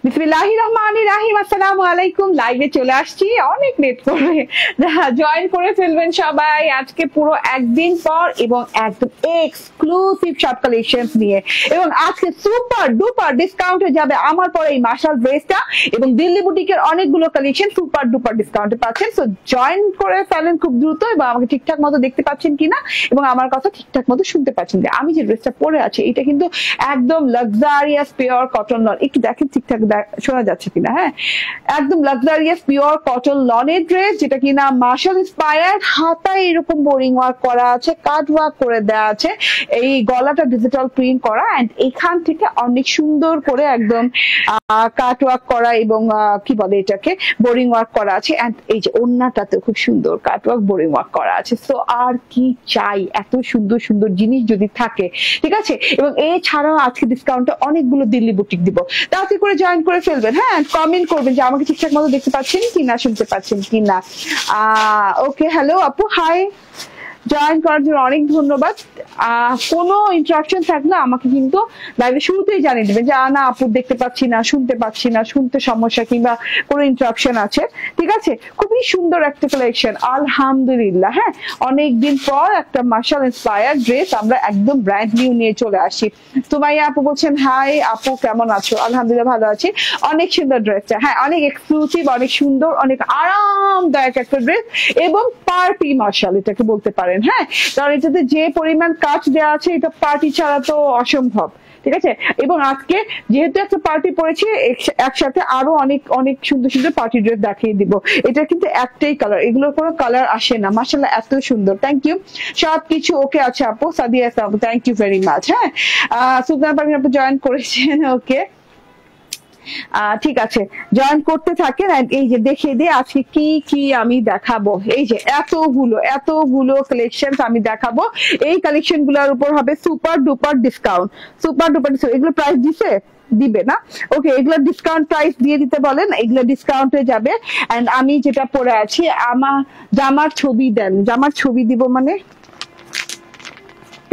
বিসমিল্লাহির রহমানির রহিম। আসসালামু আলাইকুম। লাইভে চলে আসছি অনেক লেট করে, জয়েন করে ফেলবেন সবাই আজকে পুরো একদিন পর এবং একদম এক্সক্লুসিভ সব কালেকশনস নিয়ে। এবং আজকে সুপার ডুপার ডিসকাউন্টে যাবে আমার পরে এই মার্শাল ড্রেসটা এবং দিল্লি বুটিকের অনেকগুলো কালেকশন সুপার ডুপার ডিসকাউন্টে পাচ্ছেন। সো জয়েন করে ফেলেন খুব দ্রুত এবং আমাকে ঠিকঠাক মতো দেখতে পাচ্ছেন কিনা এবং আমার কথা ঠিকঠাক মতো শুনতে পাচ্ছেন। যে আমি যে ড্রেসটা পরে আছি এটা কিন্তু একদম লাক্সারিয়াস পিওর কটন লন। একটু দেখেন ঠিকঠাক শোনা যাচ্ছে কিনা। হ্যাঁ, একদম লাক্সারিয়াস পিওর কটন লনের ড্রেস, যেটা কিনা মার্শাল ইন্সপায়ার্ড। হাতায় এরকম বোরিং ওয়ার্ক করা আছে, কাট ওয়ার্ক করে দেওয়া আছে, এই গলাটা ডিজিটাল প্রিন্ট করা, এন্ড এখান থেকে অনেক সুন্দর করে একদম কাট ওয়ার্ক করা এবং কি বলে এটাকে বোরিং ওয়ার্ক করা আছে। এন্ড এই যে ওড়নাটাতে খুব সুন্দর কাট ওয়ার্ক বোরিং ওয়ার্ক করা আছে। সো আর কি চাই, এত সুন্দর সুন্দর জিনিস যদি থাকে, ঠিক আছে। এবং এছাড়াও আজকে ডিসকাউন্টে অনেকগুলো দিল্লি বুটিক দিব, তাতে করে জয়েন করে ফেলবেন। হ্যাঁ, কমেন্ট করবেন যে আমাকে ঠিকঠাক মতো দেখতে পাচ্ছেন কিনা, শুনতে পাচ্ছেন কিনা। ওকে, হ্যালো আপু, হাই। জয়েন করার জন্য অনেক ধন্যবাদ। কোনো ইন্টারাকশন থাকলে আমাকে কিন্তু লাইভে শুরুতেই জানিয়ে দেবেন যে না আপু দেখতে পাচ্ছি না, শুনতে পাচ্ছি না, শুনতে সমস্যা কিংবা কোনো ইন্টারাকশন আছে, ঠিক আছে। খুবই সুন্দর একটা কালেকশন, আলহামদুলিল্লাহ। হ্যাঁ, অনেকদিন পর একটা মার্শাল ইন্সপায়ার্ড ড্রেস আমরা একদম ব্র্যান্ড নিউ নিয়ে চলে আসি। সুমাইয়া আপু বলছেন হাই আপু, কেমন আছো? আলহামদুলিল্লাহ ভালো আছি। অনেক সুন্দর ড্রেসটা, হ্যাঁ অনেক এক্সক্লুসিভ, অনেক সুন্দর, অনেক আরামদায়ক একটা ড্রেস এবং পার্টি মার্শাল এটাকে বলতে পারেন। হ্যাঁ, কারণ এটাতে যে পরিমাণ কাজ দেওয়া আছে এটা পার্টি ছাড়া তো অসম্ভব, ঠিক আছে। এবং আজকে যেহেতু একটা পার্টি পড়েছি, একসাথে আরো অনেক অনেক সুন্দর সুন্দর পার্টি ড্রেস দেখিয়ে দিব। এটা কিন্তু একটাই কালার, এগুলোর কোনো কালার আসে না। মাশাআল্লাহ এত সুন্দর, থ্যাংক ইউ। সবকিছু ওকে আছে আপু, সাদিয়া আপু থ্যাংক ইউ ভেরি মাচ। হ্যাঁ, সুলতানা পারভিন আপু জয়েন করেছেন, ওকে ঠিক আছে, জয়েন করতে থাকেন। এই যে দেখিয়ে দিয়ে আজকে কি কি আমি দেখাবো, এই যে এতগুলো কালেকশন আমি দেখাবো। এই কালেকশন গুলোর উপর হবে super duper discount. Super duper discount, এগুলো প্রাইস দিবে না, ওকে, এগুলো ডিসকাউন্ট প্রাইস দিয়ে দিতে বলেন, এগুলো ডিসকাউন্টে যাবে। এন্ড আমি যেটা পরে আছি, আমার জামার ছবি দেন, জামার ছবি দিব মানে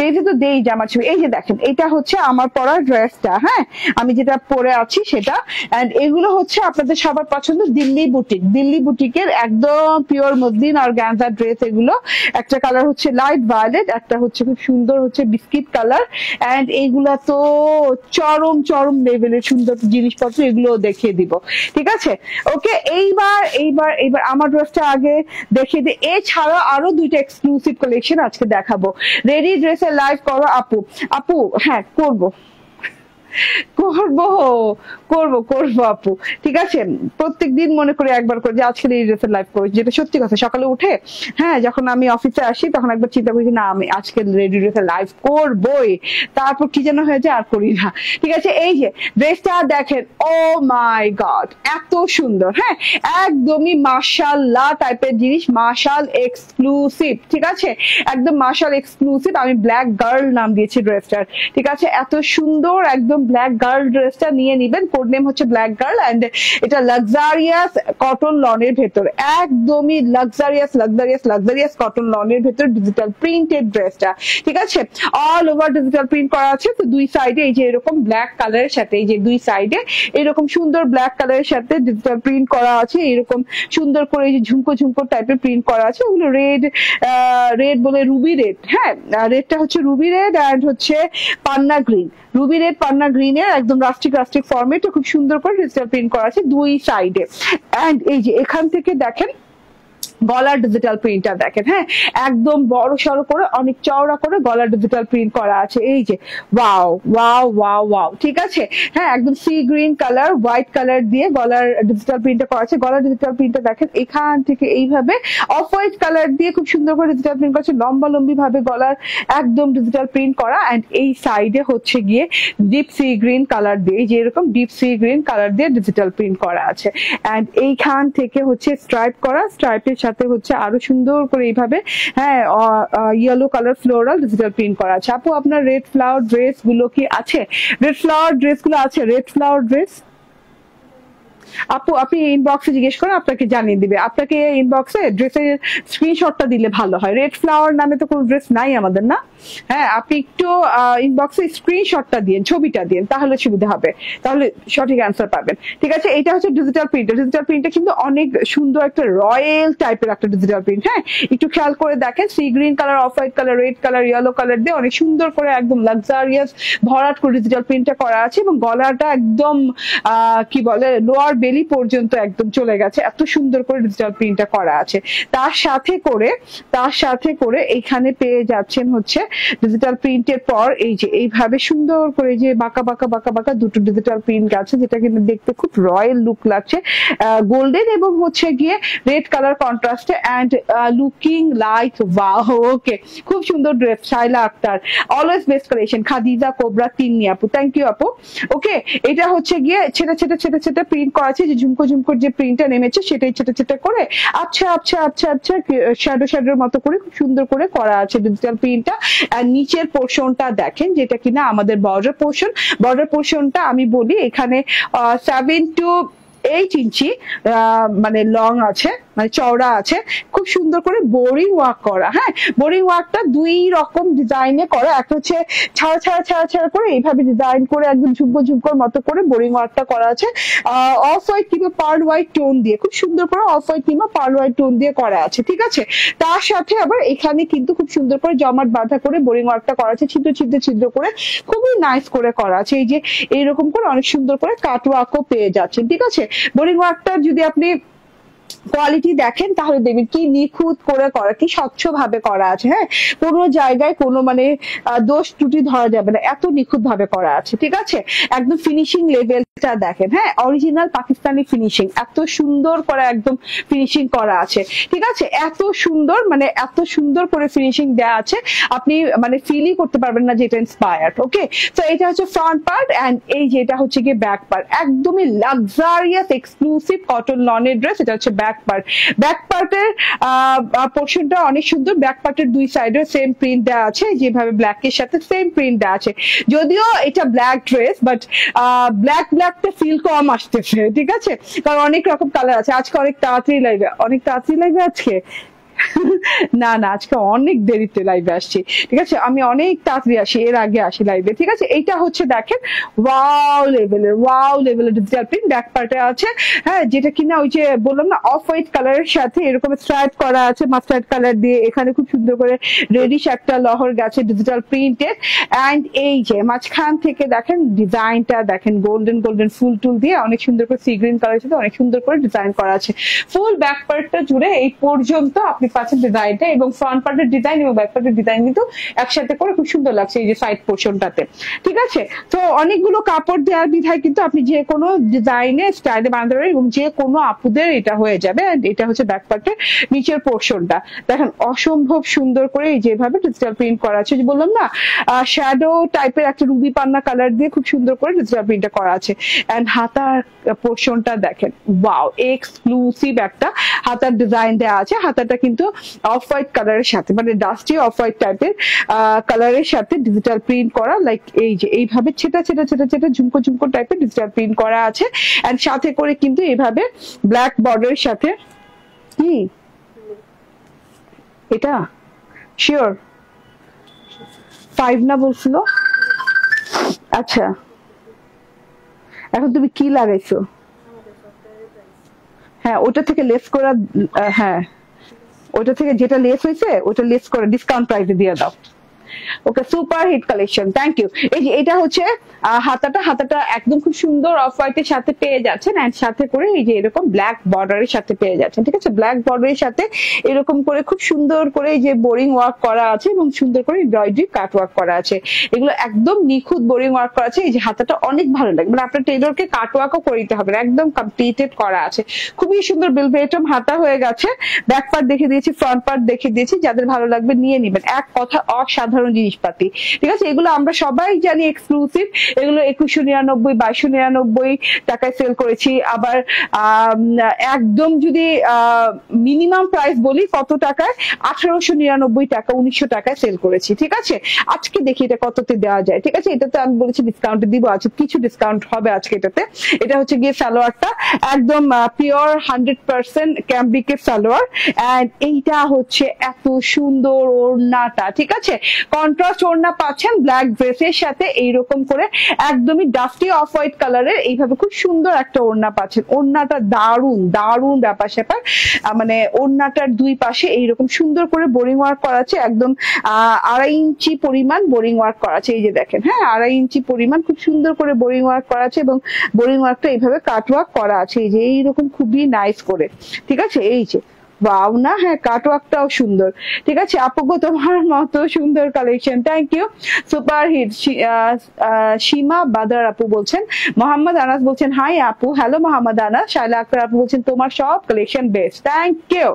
পেজে তো দেই জামার ছবি। এই যে দেখেন, এটা হচ্ছে আমার পরা ড্রেসটা। হ্যাঁ, আমি যেটা পরে আছি সেটা। এন্ড এগুলো হচ্ছে আপনাদের সবার পছন্দ দিল্লি বুটিক, দিল্লি বুটিকের একদম পিওর মসলিন আর গাঞ্জা ড্রেস। এগুলো একটা কালার হচ্ছে লাইট ভায়োলেট, একটা হচ্ছে খুব সুন্দর হচ্ছে বিস্কিট কালার। এন্ড এইগুলা তো চরম চরম লেভেলের সুন্দর জিনিসপত্র, এগুলো দেখিয়ে দিব, ঠিক আছে। ওকে, এইবার আমার ড্রেসটা আগে দেখিয়ে দিই। এছাড়া আরো দুইটা এক্সক্লুসিভ কালেকশন আজকে দেখাবো। রেডি ড্রেস লাইভ করো আপু। আপু হ্যাঁ করবো আপু, ঠিক আছে। প্রত্যেকদিন মনে করে একবার করে যে আজকে এই ড্রেসের লাইভ করি, যেটা সত্যি কথা। সকালে উঠে হ্যাঁ যখন আমি অফিসে আসি তখন একবার চিন্তা করি না আমি আজকে রেডি ড্রেসের লাইভ করবই, তারপর কি যেন হয়ে যায় আর করি না, ঠিক আছে। এই যে ড্রেসটা দেখেন, ও মাই গড এত সুন্দর। হ্যাঁ, একদমই মাশাআল্লাহ টাইপের জিনিস, মাশাল এক্সক্লুসিভ, ঠিক আছে, একদম মাশাল এক্সক্লুসিভ। আমি ব্ল্যাক গার্ল নাম দিয়েছি ড্রেসটার, ঠিক আছে। এত সুন্দর একদম ব্ল্যাক গার্ল ড্রেসটা নিয়ে নিবেন, কোড নেম হচ্ছে ব্ল্যাক গার্ল। এন্ড এটা লাক্সারিয়াস কটন লনের ভেতর, একদমই লাক্সারিয়াস কটন লনের ভেতর ডিজিটাল প্রিন্টেড ড্রেসটা, ঠিক আছে। অল ওভার ডিজিটাল প্রিন্ট করা আছে। তো দুই সাইডে এই যে এরকম ব্ল্যাক কালারের সাথে, এই যে দুই সাইডে এরকম সুন্দর ব্ল্যাক কালারের সাথে ডিজিটাল প্রিন্ট করা আছে, এরকম সুন্দর করে এই যে ঝুমকো টাইপের প্রিন্ট করা আছে। ওগুলো রেড বলে রুবি রেড। হ্যাঁ, রেডটা হচ্ছে রুবি রেড এন্ড হচ্ছে পান্না গ্রিন, রুবি রেড পান্না গ্রিনের একদম রাস্টিক ফর্মেটে খুব সুন্দর করে ডিজিটাল প্রিন্ট করা আছে দুই সাইডে। এন্ড এই যে এখান থেকে দেখেন গলার ডিজিটাল প্রিন্টটা দেখেন। হ্যাঁ, একদম বড় সড়ো করে অনেক চওড়া করে গলার ডিজিটাল প্রিন্ট করা আছে। এই যে ওয়াও, ঠিক আছে। হ্যাঁ, একদম sea green colour white colour দিয়ে গলার ডিজিটাল প্রিন্টটা করা আছে। গলার ডিজিটাল প্রিন্টটা দেখেন এখান থেকে এইভাবে অফ হোয়াইট কালার দিয়ে খুব সুন্দর করে ডিজিটাল প্রিন্ট করা আছে, লম্বি ভাবে গলার একদম ডিজিটাল প্রিন্ট করা। এন্ড এই সাইডে হচ্ছে গিয়ে ডিপ সি গ্রিন কালার দিয়ে, যে এরকম ডিপ সি গ্রিন কালার দিয়ে ডিজিটাল প্রিন্ট করা আছে। এন্ড এইখান থেকে হচ্ছে স্ট্রাইপ করা, স্ট্রাইপের সাথে হচ্ছে আরো সুন্দর করে এইভাবে হ্যাঁ yellow colour floral digital print করা আছে। আপু আপনার রেড ফ্লাওয়ার ড্রেস গুলো কি আছে? রেড ফ্লাওয়ার ড্রেস গুলো আছে, রেড ফ্লাওয়ার ড্রেস আপু আপনি ইনবক্সে জিজ্ঞেস করেন, আপনাকে জানিয়ে দিবে। আপনাকে ইনবক্সে ড্রেসের স্ক্রিনশটটা দিলে ভালো হয়। রেড ফ্লাওয়ার নামে তো কোনো ড্রেস নাই আমাদের, না? হ্যাঁ, আপনি একটু ইনবক্সে স্ক্রিনশটটা দিন, ছবিটা দিন, তাহলে সুবিধা হবে, তাহলে সঠিক অ্যান্সার পাবেন। ঠিক আছে, এটা হচ্ছে ডিজিটাল প্রিন্ট। ডিজিটাল প্রিন্টটা কিন্তু অনেক সুন্দর একটা রয়্যাল টাইপের একটা ডিজিটাল প্রিন্ট। হ্যাঁ, একটু খেয়াল করে দেখেন, sea green colour, off white colour, red colour, yellow colour দিয়ে অনেক সুন্দর করে একদম লাক্সারিয়াস ভরাট করে ডিজিটাল প্রিন্টটা করা আছে, এবং গলাটা একদম কি বলে লোয়ার বেলি পর্যন্ত একদম চলে গেছে, এত সুন্দর করে ডিজিটাল প্রিন্টটা করা আছে। তার সাথে করে এখানে পেয়ে যাচ্ছেন হচ্ছে ডিজিটাল প্রিন্টের পর এই যে এইভাবে সুন্দর করে যে বাঁকা বাঁকা বাঁকা বাঁকা দুটো ডিজিটাল প্রিন্ট আছে, যেটা কিন্তু দেখতে খুব রয়্যাল লুক লাগছে, গোল্ডেন এবং হচ্ছে গিয়ে রেড কালার কন্ট্রাস্টে, and looking like wow. Okay, খুব সুন্দর dress. Shaila Akter, always best collection. Khadija কোবরা তিন্নি আপু, থ্যাংক ইউ আপু। ওকে, এটা হচ্ছে গিয়ে ছেটা ছেটা ছেটা ছেটা প্রিন্ট করা আছে, যে ঝুমকো ঝুমকোর যে প্রিন্টটা নেমেছে সেটাই ছেটা ছেটা করে আচ্ছা আচ্ছা আচ্ছা আচ্ছা শ্যাডো শ্যাডোর মতো করে খুব সুন্দর করে করা আছে ডিজিটাল প্রিন্টটা। আর নিচের পোর্শনটা দেখেন, যেটা কিনা আমাদের বর্ডার পোর্শনটা আমি বলি এখানে 7 to 8 ইঞ্চি মানে লং আছে, মানে চওড়া আছে, খুব সুন্দর করে বোরিং ওয়ার্ক করা। হ্যাঁ, বোরিং ওয়ার্কটা দুই রকম ডিজাইনে করা, একটা হচ্ছে ছাড়া ছাড়া ছাড়া ছাড়া করে এইভাবে ডিজাইন করে একদম ঝুমকো ঝুমকোর মতো করে বোরিং ওয়ার্কটা করা আছে, অফ হোয়াইট কিংবা পার্ল হোয়াইট টোন দিয়ে, খুব সুন্দর করে অফ হোয়াইট কিংবা পার্ল হোয়াইট টোন দিয়ে করা আছে। ঠিক আছে, তার সাথে আবার এখানে কিন্তু খুব সুন্দর করে জমাট বাঁধা করে বোরিং ওয়ার্কটা করা আছে, ছিদ্র ছিদ্র ছিদ্র করে খুবই নাইস করে করা আছে। এই যে এইরকম করে অনেক সুন্দর করে কাট ওয়ার্কও পেয়ে যাচ্ছেন। ঠিক আছে, বোরিং ওয়ার্কটা যদি আপনি কোয়ালিটি দেখেন তাহলে দেখবেন কি নিখুঁত করে করা, কি স্বচ্ছ ভাবে করা আছে। হ্যাঁ, কোনো জায়গায় কোনো মানে দোষ ত্রুটি ধরা যাবে না, এত নিখুঁত ভাবে করা আছে। ঠিক আছে, একদম ফিনিশিং লেভেলটা দেখেন। হ্যাঁ, অরিজিনাল পাকিস্তানি ফিনিশিং, এত সুন্দর করে একদম ফিনিশিং করা আছে। ঠিক আছে, এত সুন্দর, মানে এত সুন্দর করে ফিনিশিং দেওয়া আছে, আপনি মানে ফিলই করতে পারবেন না যে এটা ইন্সপায়ার্ড। ওকে, তো এটা হচ্ছে ফ্রন্ট পার্ট, এন্ড এই যে এটা হচ্ছে গিয়ে ব্যাক পার্ট, একদমই লাক্সারিয়াস এক্সক্লুসিভ কটন লনের ড্রেস। এটা হচ্ছে ব্যাক পার্টের পোর্শনটা অনেক সুন্দর। ব্যাক পার্টের দুই সাইডে সেম প্রিন্ট দেওয়া আছে, যেভাবে ব্ল্যাক এর সাথে সেম প্রিন্ট দেওয়া আছে। যদিও এটা ব্ল্যাক ড্রেস, বাট ব্ল্যাকটা ফিল কম আসতেছে। ঠিক আছে, কারণ অনেক রকম কালার আছে। আজকে অনেক তাড়াতাড়ি লাইভে আজকে না না, আজকে অনেক দেরিতে লাইভে আসছি। ঠিক আছে, আমি অনেক তাড়াতাড়ি আসি, এর আগে আসি লাইভে। ঠিক আছে, এইটা হচ্ছে দেখেন ওয়াও লেভেলের ডিজিটাল প্রিন্ট ব্যাক পার্টে আছে। হ্যাঁ, যেটা কিনা ওই যে বললাম না, অফ হোয়াইট কালারের সাথে এরকম স্ট্রাইপ করা আছে মাস্টার্ড কালার দিয়ে, এখানে খুব সুন্দর করে রেডিশ একটা লহর গেছে ডিজিটাল প্রিন্টের। এন্ড এই যে মাঝখান থেকে দেখেন ডিজাইনটা দেখেন, গোল্ডেন ফুল টুল দিয়ে অনেক সুন্দর করে সি গ্রিন কালারের সাথে অনেক সুন্দর করে ডিজাইন করা আছে। ফুল ব্যাক পার্টটা জুড়ে এই পর্যন্ত আপনি পাচ্ছেন ডিজাইনটা, এবং ফ্রন্ট পার্টের ডিজাইন এবং ব্যাক পার্টের ডিজাইন কিন্তু একসাথে করে খুব সুন্দর লাগছে এই যে সাইড পোর্শনটাতে। ঠিক আছে, তো অনেকগুলো কাপড় দেওয়ার বিধায় কিন্তু আপনি যে কোনো ডিজাইনে স্টাইলে বানাতে পারবেন, এবং যে কোনো আপুদের এটা হয়ে যাবে। এটা হচ্ছে ব্যাক পার্টের নিচের পোর্শনটা দেখেন, অসম্ভব সুন্দর করে এই যেভাবে ডিজিটাল প্রিন্ট করা আছে, যে বললাম না শ্যাডো টাইপের একটা রুবি পান্না কালার দিয়ে খুব সুন্দর করে ডিজিটাল প্রিন্টটা করা আছে। এন্ড হাতার পোর্শনটা দেখেন, ওয়াও, এক্সক্লুসিভ একটা হাতার ডিজাইন দেওয়া আছে। হাতাটা কিন্তু অফ হোয়াইট কালারের সাথে, মানে ডাস্টি অফ হোয়াইট টাইপের কালারের সাথে ডিজিটাল প্রিন্ট করা, লাইক এই যে এইভাবে ছেটা ছেটা ছেটা ছেটা ঝুমকো ঝুমকো টাইপের ডিজিটাল প্রিন্ট করা আছে। এন্ড সাথে করে কিন্তু এইভাবে ব্ল্যাক বর্ডারের সাথে, কি এটা শিওর 5 না বলছিল? আচ্ছা, এখন তুমি কি লাগাইছো? হ্যাঁ, ওটা থেকে লেস করা, হ্যাঁ ওটা থেকে যেটা লেস হয়েছে ওটা লেস করে ডিসকাউন্ট প্রাইসে দিয়ে দাও। Okay, super hit collection, thank you. এই যে এটা হচ্ছে হাতাটা একদম খুব সুন্দর অফ হোয়াইটের সাথে পেয়ে যাচ্ছেন, এন্ড সাথে করে এই যে এরকম ব্ল্যাক বর্ডারের সাথে পেয়ে যাচ্ছেন। ঠিক আছে, ব্ল্যাক বর্ডারের সাথে এরকম করে খুব সুন্দর করে এই যে বোরিং ওয়ার্ক করা আছে, এবং সুন্দর করে এমব্রয়ডারি কাট ওয়ার্ক করা আছে। এগুলো একদম নিখুঁত বোরিং ওয়ার্ক করা আছে। এই যে হাতাটা অনেক ভালো লাগে, মানে আপনার টেলরকে কাট ওয়ার্কও করে দিতে হবে, একদম কমপ্লিটেড করা আছে। খুবই সুন্দর বেলভেটম হাতা হয়ে গেছে। ব্যাক পার্ট দেখে দিয়েছি, ফ্রন্ট পার্ট দেখে দিয়েছি, যাদের ভালো লাগবে নিয়ে নেবেন। এক কথা অসাধারণ অসাধারণ জিনিসপাতি, ঠিক আছে। এগুলো আমরা সবাই জানি এক্সক্লুসিভ, এগুলো 2199 2299 টাকায় সেল করেছি। আবার একদম যদি মিনিমাম প্রাইস বলি কত টাকায়, 1899 টাকা 1900 টাকায় সেল করেছি, ঠিক আছে। আজকে দেখি এটা কততে দেওয়া যায়, ঠিক আছে। এটাতে আমি বলেছি ডিসকাউন্টে দিব, আছে কিছু ডিসকাউন্ট হবে আজকে এটাতে। এটা হচ্ছে গিয়ে সালোয়ারটা একদম পিওর 100% ক্যাম্ব্রিকের সালোয়ার, এন্ড এইটা হচ্ছে এত সুন্দর ওড়নাটা, ঠিক আছে। কন্ট্রাস্ট ওড়না পাচ্ছেন ব্ল্যাক ড্রেসের সাথে, এইরকম করে একদমই ডাস্টি অফ হোয়াইট কালারের এইভাবে খুব সুন্দর একটা ওড়না পাচ্ছেন। ওড়নাটা দারুন দারুন ব্যাপার স্যাপার, মানে ওড়নাটার দুই পাশে এইরকম সুন্দর করে বোরিং ওয়ার্ক করা আছে, একদম 2.5 ইঞ্চি পরিমাণ বোরিং ওয়ার্ক করা আছে, এই যে দেখেন, হ্যাঁ 2.5 ইঞ্চি পরিমাণ খুব সুন্দর করে বোরিং ওয়ার্ক করা আছে, এবং বোরিং ওয়ার্কটা এইভাবে কাট ওয়ার্ক করা আছে, এই যে এইরকম খুবই নাইস করে, ঠিক আছে। এই যে ওয়াও না, হ্যাঁ কাটওয়ার্কটাও সুন্দর, ঠিক আছে। আপু গো তোমার মতো সুন্দর collection, thank you, super hit. Seema বাদার আপু বলছেন, মোহাম্মদ আনাস বলছেন হাই আপু, হ্যালো মোহাম্মদ আনাস। শাইলা আক্তার আপু বলছেন তোমার সব collection best, thank you.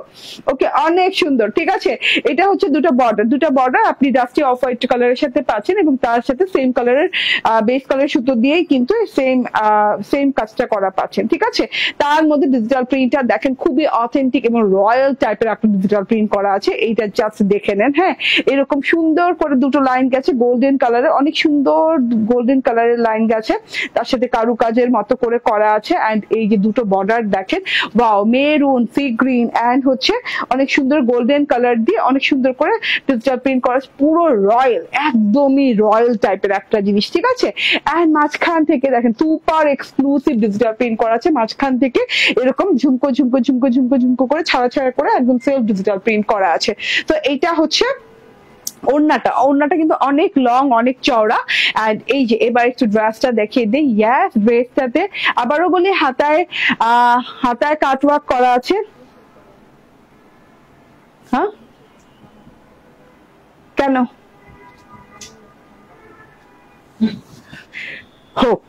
Okay, অনেক সুন্দর, ঠিক আছে। এটা হচ্ছে দুটো বর্ডার আপনি ডাস্টি অফ হোয়াইট কালারের সাথে পাচ্ছেন, এবং তার সাথে সেম কালারের বেস কালারের সুতো দিয়েই কিন্তু সেম কাজটা করা পাচ্ছেন, ঠিক আছে। তার মধ্যে ডিজিটাল প্রিন্টটা দেখেন খুবই অথেন্টিক এবং রয়্যাল টাইপের একটা ডিজিটাল প্রিন্ট করা আছে, এইটা জাস্ট দেখে নেন। হ্যাঁ, এরকম সুন্দর করে দুটো লাইন গেছে গোল্ডেন কালারের, অনেক সুন্দর গোল্ডেন কালারের লাইন গেছে, তার সাথে কারুকাজের মতো করে করা আছে। এন্ড এই যে দুটো বর্ডার দেখেন, wow, maroon, sea green and হচ্ছে অনেক সুন্দর গোল্ডেন কালার দিয়ে অনেক সুন্দর করে ডিজিটাল প্রিন্ট করা, পুরো রয়্যাল, একদমই রয়্যাল টাইপের একটা জিনিস, ঠিক আছে। এন্ড মাঝখান থেকে দেখেন সুপার এক্সক্লুসিভ ডিজিটাল প্রিন্ট করা আছে, মাঝখান থেকে এরকম ঝুমকো ঝুমকো ঝুমকো ঝুমকো ঝুমকো করে ছাড়া ছাড়া করে একদম সেলফ ডিজিটাল প্রিন্ট করা আছে। তো এইটা হচ্ছে ওড়নাটা কিন্তু অনেক লং, অনেক চওড়া। এন্ড এই যে এবার একটু ড্রেসটা দেখিয়ে দিই। ইয়াস, ড্রেসটাতে আবারও বলি হাতায় কাটওয়ার্ক করা আছে। হ্যাঁ, কেন হোক,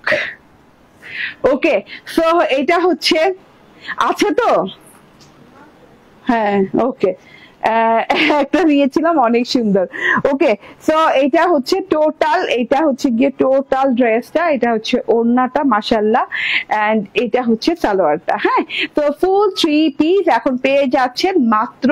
ওকে। সো এটা হচ্ছে আছে তো, হ্যাঁ ওকে, একটা নিয়েছিলাম অনেক সুন্দর। ওকে, সো এটা হচ্ছে টোটাল ড্রেসটা, এটা হচ্ছে ওড়নাটা মাশাআল্লাহ, এন্ড এটা হচ্ছে সালোয়ারটা। হ্যাঁ, তো ফুল 3 পিস এখন পেয়ে যাচ্ছেন মাত্র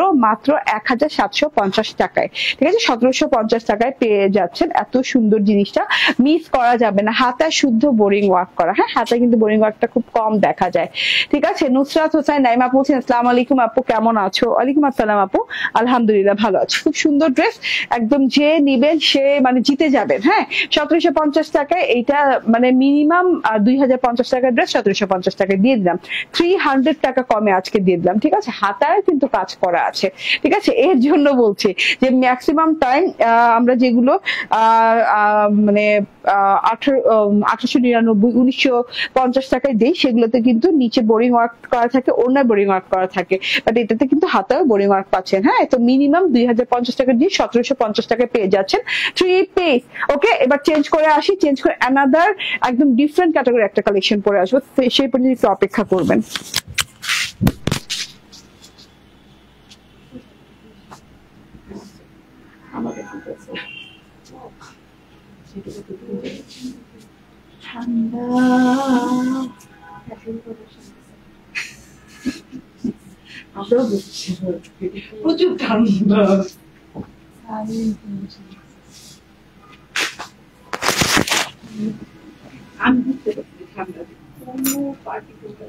1750 টাকায়, ঠিক আছে। 1750 টাকায় পেয়ে যাচ্ছেন, এত সুন্দর জিনিসটা মিস করা যাবে না। হাতায় শুদ্ধ বোরিং ওয়ার্ক করা, হ্যাঁ হাতায় কিন্তু বোরিং ওয়ার্কটা খুব কম দেখা যায়, ঠিক আছে। নুসরাত হোসেন নাইমা বলছেন আসসালামু আলাইকুম আপু, কেমন আছো? ওয়ালাইকুম আসসালাম আপু, আলহামদুলিল্লাহ ভালো আছি। খুব সুন্দর ড্রেস, একদম যে নিবেন সে মানে জিতে যাবেন। হ্যাঁ, 1750 টাকায় এইটা মানে মিনিমাম 2050 টাকার ড্রেস 1750 টাকায় দিয়ে দিলাম, 300 টাকা কমে আজকে দিয়ে দিলাম, ঠিক আছে। হাতায় কিন্তু কাজ করা আছে, ঠিক আছে। এর জন্য বলছি যে ম্যাক্সিমাম টাইম আমরা যেগুলো মানে 1899 1950 টাকায় দিই, সেগুলোতে কিন্তু নিচে বোরিং ওয়ার্ক করা থাকে, ওড়নায় বোরিং ওয়ার্ক করা থাকে, বাট এটাতে কিন্তু হাতায় বোরিং ওয়ার্ক পাচ্ছেন। হ্যাঁ, তো মিনিমাম 2050 টাকা দিয়ে 1750 টাকায় পেয়ে যাচ্ছেন 3 পিস। ওকে, এবার চেঞ্জ করে অ্যানাদার একদম ডিফারেন্ট ক্যাটাগরি একটা কালেকশন পরে আসবো, সেই পর্যন্ত একটু অপেক্ষা করবেন। প্রচুর ঠান্ডা, আমি বুঝতে পারছি ঠান্ডা পার্টি করতে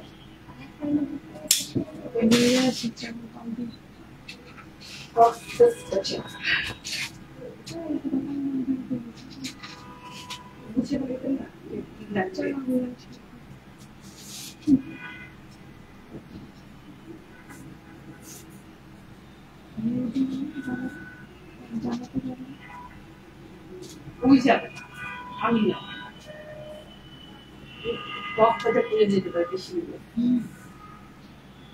বুঝে বলতেন না লাগছে। ওই যাবে আমি না, বক্তাটা করে যেতে পারে বেশি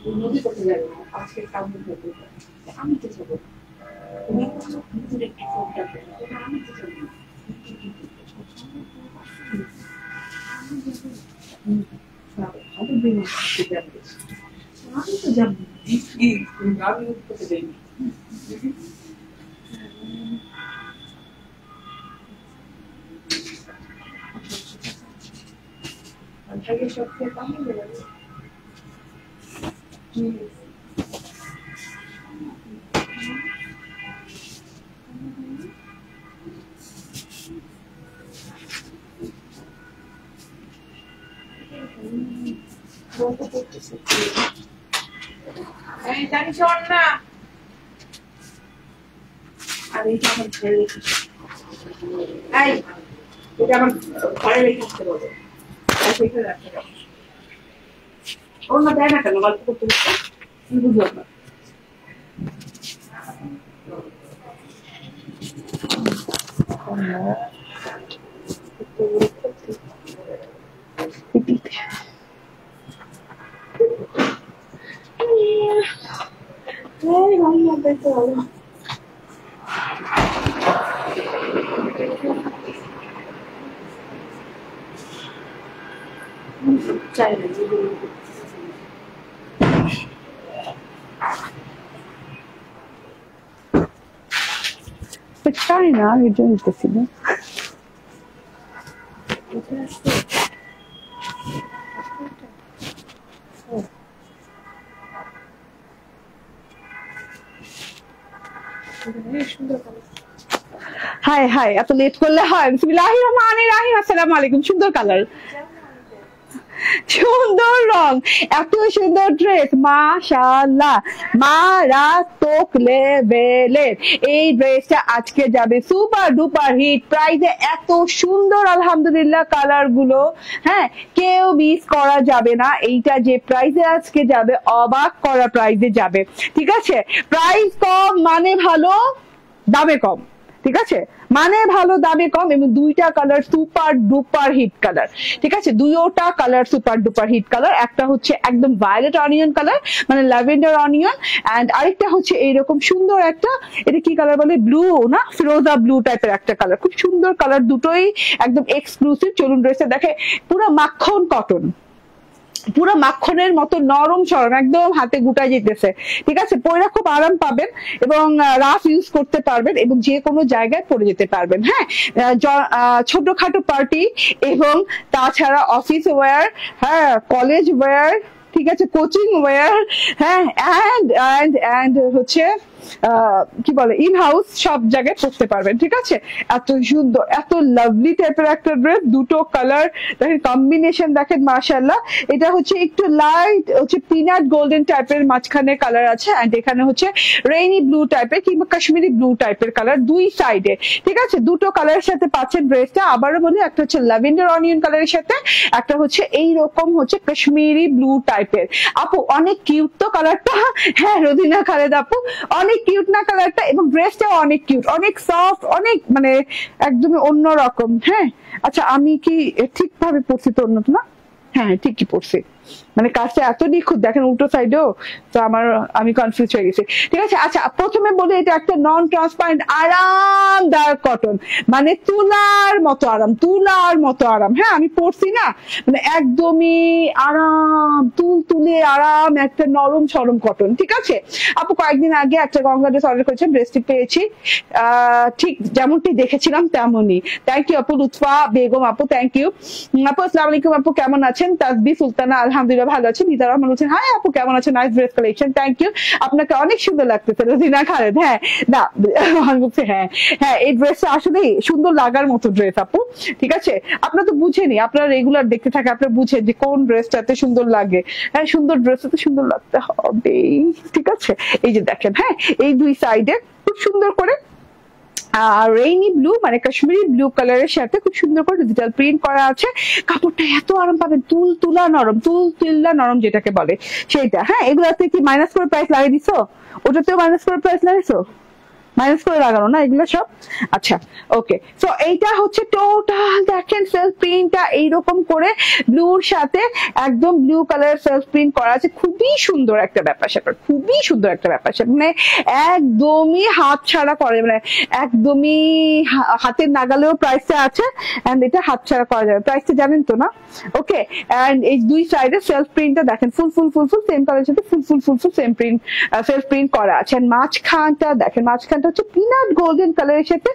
উন্নতি করতে যাবে না, আজকে কাম করতে আমি তো যাবো, তুমি একটু ফোনটা আমি তো যাবো, আমি তো যাবো, আমি করতে যাইনি। ঘন্টাকে সবকে কেমন লাগে বলতে করতেছে এই জানি শোন না আর এইটা আমার ঘরে রেখে এই এটা আমার ঘরে রেখে আসতে বলো সেইখানে রাখতে যাবো ওর না দেয় না কেন গল্প করতে করতে বুঝলাম না চাই না China, you do it this evening. Hi, hi. এত লেট করলে হয়? বিসমিল্লাহির রহমানির রহিম। আসসালামু আলাইকুম। সুন্দর কালার, সুন্দর রং, এত সুন্দর ড্রেস, মাশাআল্লাহ, মারাত্মক লেভেলের। এই ড্রেসটা আজকে যাবে সুপার ডুপার হিট প্রাইসে, এত সুন্দর আলহামদুলিল্লাহ কালার গুলো, হ্যাঁ কেউ মিস করা যাবে না। এইটা যে প্রাইসে আজকে যাবে, অবাক করা প্রাইসে যাবে। ঠিক আছে, প্রাইস কম মানে ভালো, দামে কম। ঠিক আছে, মানে ভালো দামে কম, এবং দুইটা colour super duper hit colour. ঠিক আছে, দুইটা colour super duper hit colour. একটা হচ্ছে একদম ভায়োলেট অনিয়ন কালার, মানে ল্যাভেন্ডার অনিয়ন, এন্ড আরেকটা হচ্ছে এইরকম সুন্দর একটা, এটা কি কালার বলে, ব্লু না, ফিরোজা ব্লু টাইপের একটা কালার। খুব সুন্দর কালার, দুটোই একদম এক্সক্লুসিভ। চলুন ড্রেসটা দেখে, পুরো মাখন কটন, পুরো মাখনের মতো নরম সরম, একদম হাতে গুটা যেতেছে। ঠিক আছে, পরে খুব আরাম পাবেন এবং রাফ ইউজ করতে পারবেন এবং যে কোনো জায়গায় পরে যেতে পারবেন। হ্যাঁ, ছোটখাটো পার্টি এবং তাছাড়া অফিস ওয়্যার, হ্যাঁ কলেজ ওয়্যার, ঠিক আছে কোচিং ওয়্যার, হ্যাঁ এন্ড হচ্ছে কি বলে ইন হাউস, সব জায়গায় পড়তে পারবেন। ঠিক আছে, এত সুন্দর, এত লাভলি টাইপের একটা ড্রেস, দুটো কালার দেখেন, কম্বিনেশন দেখেন মাশাআল্লাহ। এটা হচ্ছে একটু লাইট হচ্ছে পিনাট গোল্ডেন টাইপের মাঝখানে কালার আছে, এন্ড এখানে হচ্ছে রেইনি ব্লু টাইপের কিংবা কাশ্মীরি ব্লু টাইপের কালার দুই সাইডে। ঠিক আছে, দুটো কালারের সাথে পাচ্ছেন ড্রেসটা। আবারও বলি, একটা হচ্ছে ল্যাভেন্ডার অনিয়ন কালারের সাথে, একটা হচ্ছে এইরকম হচ্ছে কাশ্মীরি ব্লু টাইপের। আপু অনেক কিউট তো কালারটা, হ্যাঁ রোদিনা খালেদ আপু, অনেক কিউট না কালারটা, এবং ড্রেসটাও অনেক কিউট, অনেক সফট, অনেক মানে একদমই অন্যরকম। হ্যাঁ আচ্ছা, আমি কি ঠিকভাবে পড়ছি তো অন্য না? হ্যাঁ ঠিকই পড়ছি, মানে কাজটা এত নিখুঁত দেখেন উল্টো সাইডেও, তো আমি কনফিউজ হয়ে গেছি। ঠিক আছে, আচ্ছা প্রথমে বলি, এটা একটা নন ট্রান্সপারেন্ট আরামদায়ক কটন, মানে তুলার মতো আরাম, তুলার মতো আরাম। হ্যাঁ আমি পড়ছি না, মানে একদমই আরাম, তুলে আরাম, একটা নরম সরম কটন। ঠিক আছে আপু, কয়েকদিন আগে একটা গঙ্গা ড্রেস অর্ডার করেছেন, ড্রেসটি পেয়েছি ঠিক যেমনটি দেখেছিলাম তেমনই। থ্যাংক ইউ আপু। লুৎফা বেগম আপু, থ্যাংক ইউ আপু। আসসালামু আলাইকুম আপু, কেমন আছেন? তাসবি সুলতানা, আলহামদুলিল্লাহ ভালো আছেন। নিতা রহমান বলছেন হাই আপু কেমন আছেন, nice dress collection, thank you, আপনাকে অনেক সুন্দর লাগতেছে। রোজিনা খালেদ, হ্যাঁ না বলছে হ্যাঁ হ্যাঁ, এই ড্রেসটা আসলে সুন্দর লাগার মতো ড্রেস আপু। ঠিক আছে, আপনারা তো বুঝেনি, আপনারা রেগুলার দেখতে থাকে, আপনারা বুঝেন যে কোন ড্রেসটাতে সুন্দর লাগে। হ্যাঁ সুন্দর ড্রেসটাতে সুন্দর লাগতে হবে। ঠিক আছে, এই যে দেখেন, হ্যাঁ এই দুই সাইডে খুব সুন্দর করে রেইনি ব্লু মানে কাশ্মীরি ব্লু কালারের সাথে খুব সুন্দর করে ডিজিটাল প্রিন্ট করা আছে। কাপড়টা এত আরাম পাবেন, তুলা নরম, তুল্লা নরম যেটাকে বলে সেইটা। হ্যাঁ এগুলাতে কি মাইনাস করে প্রাইস লাগিয়ে দিছো? ওটাতেও মাইনাস করে প্রাইস লাগিয়েছো? মাইনাস করে লাগানো না এগুলো সব? আচ্ছা ওকে, সো এইটা হচ্ছে টোটাল দেখেন সেলফ প্রিন্টটা এইরকম করে ব্লুর সাথে একদম ব্লু কালার সেলফ প্রিন্ট করা আছে। খুবই সুন্দর একটা ব্যাপার স্যাপার, খুবই সুন্দর একটা ব্যাপার স্যাপার, মানে একদমই হাত ছাড়া করে, মানে একদমই হাতের নাগালেও প্রাইসটা আছে, এন্ড এটা হাত ছাড়া করা যাবে। প্রাইসটা জানেন তো না? ওকে, এন্ড এই দুই সাইডে সেলফ প্রিন্টটা দেখেন, ফুল সেম কালারের সাথে ফুল সেম প্রিন্ট সেলফ প্রিন্ট করা আছে। মাঝখানটা দেখেন, মাঝখানটা হচ্ছে পিনাট গোল্ডেন কালারের সাথে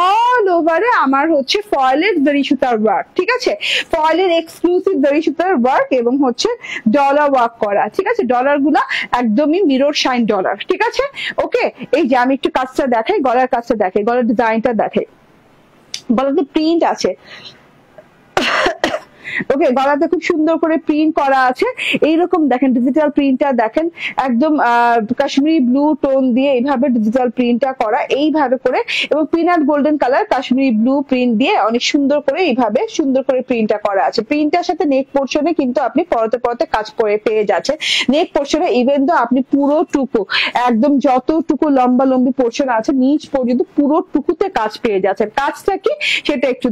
অল ওভারে আমার হচ্ছে ফয়েলের দড়ি সুতার ওয়ার্ক, ঠিক আছে, ফয়েলের এক্সক্লুসিভ দড়ি সুতার ওয়ার্ক এবং হচ্ছে ডলার ওয়ার্ক করা, ঠিক আছে, ডলার গুলা একদমই মিরর শাইন ডলার, ঠিক আছে। ওকে, এই যে আমি একটু কাজটা দেখাই, গলার কাজটা দেখাই, গলার ডিজাইনটা দেখাই, গলাতে প্রিন্ট আছে। ওকে, গলাতে খুব সুন্দর করে প্রিন্ট করা আছে, এইরকম দেখেন ডিজিটাল প্রিন্টটা দেখেন, একদম কাশ্মীরি ব্লু টোন দিয়ে এইভাবে ডিজিটাল প্রিন্টটা করা, এইভাবে করে, এবং peanut golden colour Kashmiri blue print দিয়ে অনেক সুন্দর করে এইভাবে সুন্দর করে প্রিন্টটা করা আছে। প্রিন্টটার সাথে নেক পোর্শনে কিন্তু আপনি পরতে পরতে কাজ করে পেয়ে যাচ্ছেন। নেক পোর্শনে ইভেন তো আপনি পুরোটুকু একদম যতটুকু লম্বা লম্বি পোর্শন আছে নিচ পর্যন্ত পুরোটুকুতে কাজ পেয়ে যাচ্ছেন। কাজটা কি সেটা একটু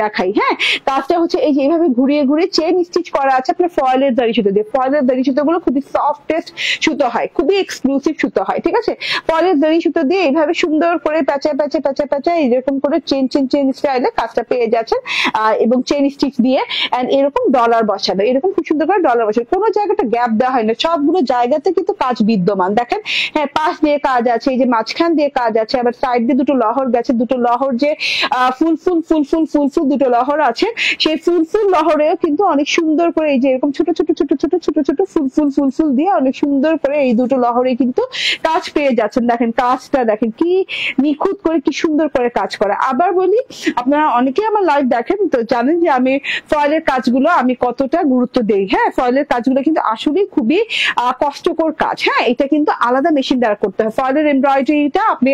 দেখাই। হ্যাঁ, কাজটা হচ্ছে এই যে এইভাবে ঘুরিয়ে ঘুরিয়ে চেন স্টিচ করা আছে আপনার ফয়েলের দড়ি সুতো দিয়ে। ফয়েলের দড়ি সুতো গুলো খুবই সফটেস্ট সুতো হয়, খুবই এক্সক্লুসিভ সুতো হয়, ঠিক আছে। ফয়েলের দড়ি সুতো দিয়ে এইভাবে সুন্দর করে প্যাঁচা এরকম করে চেন স্টাইলে কাজটা পেয়ে যাচ্ছেন, এবং চেন স্টিচ দিয়ে এন্ড এরকম ডলার বসাবে, এরকম খুব সুন্দর করে ডলার বসাবে, কোনো জায়গাটা গ্যাপ দেওয়া হয় না, সবগুলো জায়গাতে কিন্তু কাজ বিদ্যমান। দেখেন, হ্যাঁ, পাশ দিয়ে কাজ আছে, এই যে মাঝখান দিয়ে কাজ আছে, আবার সাইড দিয়ে দুটো লহর গেছে, দুটো লহর যে ফুল দুটো লহর আছে, সেই ফুল লহরেও কিন্তু অনেক সুন্দর করে এই যে এরকম ছোট ছোট ফুল দিয়ে অনেক সুন্দর করে এই দুটো লহরে কিন্তু কাজ পেয়ে যাচ্ছেন। দেখেন কাজটা দেখেন কি নিখুঁত করে, কি সুন্দর করে কাজ করা। আবার বলি, আপনারা অনেকে আমার লাইভ দেখেন তো জানেন যে আমি ফয়েলের কাজগুলো আমি কতটা গুরুত্ব দেই। হ্যাঁ, ফয়েলের কাজগুলো কিন্তু আসলে খুবই কষ্টকর কাজ। হ্যাঁ, এটা কিন্তু আলাদা মেশিন দ্বারা করতে হয়। ফয়েলের এমব্রয়ডারিটা আপনি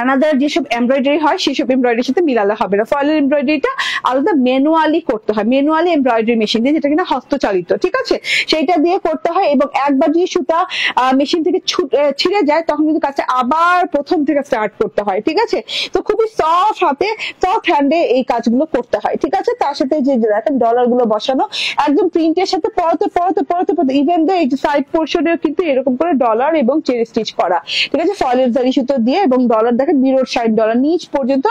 আনাদার যেসব এমব্রয়ডারি হয় সেসব এমব্রয়ডারির সাথে মিলালে হবে না। ফয়েলের এমব্রয়ডারিটা আলাদা ম্যানুয়ালি করতে হয়, ম্যানুয়ালি এমব্রয়ডারি মেশিন দিয়ে, যেটা কিনা হস্তচালিত, ঠিক আছে, সেইটা দিয়ে করতে হয়। এবং একবার যদি সুতা মেশিন থেকে ছিঁড়ে যায় তখন কিন্তু কাজটা আবার প্রথম থেকে স্টার্ট করতে হয়, ঠিক আছে। তো খুবই সফট হ্যান্ডে এই কাজগুলো করতে হয়, ঠিক আছে। তার সাথে যে দেখেন ডলার গুলো বসানো একদম প্রিন্টের সাথে পরতে ইভেন এই সাইড পোর্শনেও কিন্তু এরকম করে ডলার এবং চেন স্টিচ করা, ঠিক আছে, ফয়েলের দড়ি সুতো দিয়ে, এবং ডলার দেখেন মিরর শাইন ডলার নিচ পর্যন্ত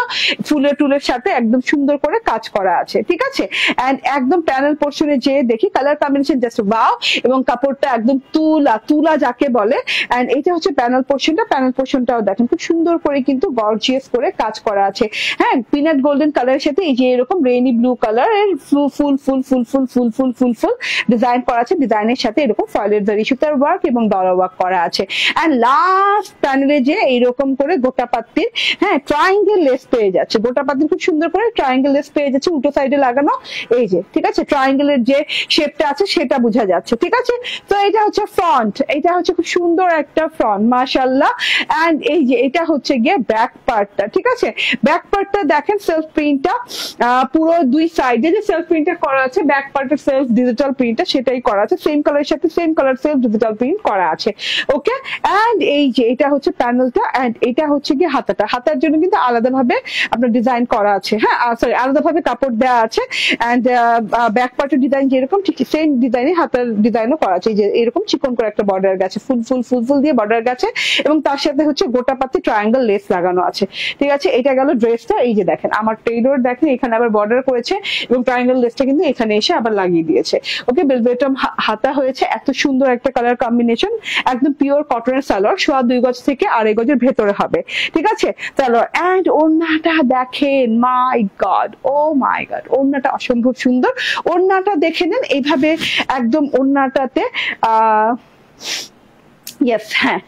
ফুলের টুলের সাথে একদম সুন্দর করে কাজ করা আছে, ঠিক আছে। এন্ড একদম প্যানেল পোর্শনে যে দেখি কালার কম্বিনেশন জাস্ট ওয়াও, এবং কাপড়টা একদম তুলা যাকে বলে। এন্ড এটা হচ্ছে প্যানেল পোর্শনটাও দেখেন খুব সুন্দর করে কিন্তু গর্জিয়াস করে কাজ করা আছে। হ্যাঁ, পিনাট গোল্ডেন কালারের সাথে এই যে এরকম রেইনি ব্লু কালারের ফুল ডিজাইন করা আছে, ডিজাইনের সাথে এরকম ফয়েলের দড়ি সুতার ওয়ার্ক এবং ডলার ওয়ার্ক করা আছে। এন্ড লাস্ট প্যানেলে যে এইরকম করে গোটা পাত্তির, হ্যাঁ, ট্রায়াঙ্গেল লেস পেয়ে যাচ্ছে, গোটা পাত্তির খুব সুন্দর করে ট্রায়াঙ্গেল লেস পেয়ে যাচ্ছে, উল্টো সাইডে লাগানো, এই যে, ঠিক আছে, ট্রায়াঙ্গেলের যে শেপটা আছে সেটা বোঝা যাচ্ছে, ঠিক আছে। তো এটা হচ্ছে ফ্রন্ট, এটা হচ্ছে খুব সুন্দর একটা ফ্রন্ট, মাশাআল্লাহ। এন্ড এই যে এটা হচ্ছে গিয়ে ব্যাক পার্টটা, ঠিক আছে। ব্যাক পার্টটা দেখেন সেলফ প্রিন্টটা পুরো দুই সাইডে যে সেলফ প্রিন্টটা করা আছে, ব্যাক পার্টের সেলফ ডিজিটাল প্রিন্টটা সেটাই করা আছে, সেম কালারের সাথে same colour self digital print করা আছে। ওকে, এন্ড এই যে এটা হচ্ছে প্যানেলটা, এন্ড এটা হচ্ছে কি হাতার জন্য কিন্তু আলাদাভাবে আপনার ডিজাইন করা আছে। হ্যাঁ, সরি, আলাদাভাবে কাপড় দেওয়া আছে। এন্ড ব্যাক পার্টের ডিজাইন যেরকম ঠিক সেম ডিজাইনে হাতার ডিজাইনও করা আছে, যে এরকম চিকন করে একটা বর্ডার গেছে, ফুল দিয়ে বর্ডার গেছে, এবং তার সাথে হচ্ছে গোটা পাতি ট্রায়াঙ্গেল লেস লাগানো আছে, ঠিক আছে। এটা গেল ড্রেসটা। এই যে দেখেন আমার টেইলর দেখেন এখানে আবার বর্ডার করেছে এবং ট্রায়াঙ্গেল লেসটা কিন্তু এখানে এসে আবার লাগিয়ে দিয়েছে। ওকে, বেলভেটম হাতা হয়েছে, এত সুন্দর একটা কালার কম্বিনেশন, একদম পিওর কটনের সালোয়ার, 2.5 গজ থেকে 2.5 গজের ভেতরে হবে, ঠিক আছে। চলো, এন্ড ওড়নাটা দেখেন, মাই গড, ওড়নাটা অসম্ভব সুন্দর। ওড়নাটা দেখে নেন এইভাবে, একদম ওড়নাটাতে হ্যাঁ,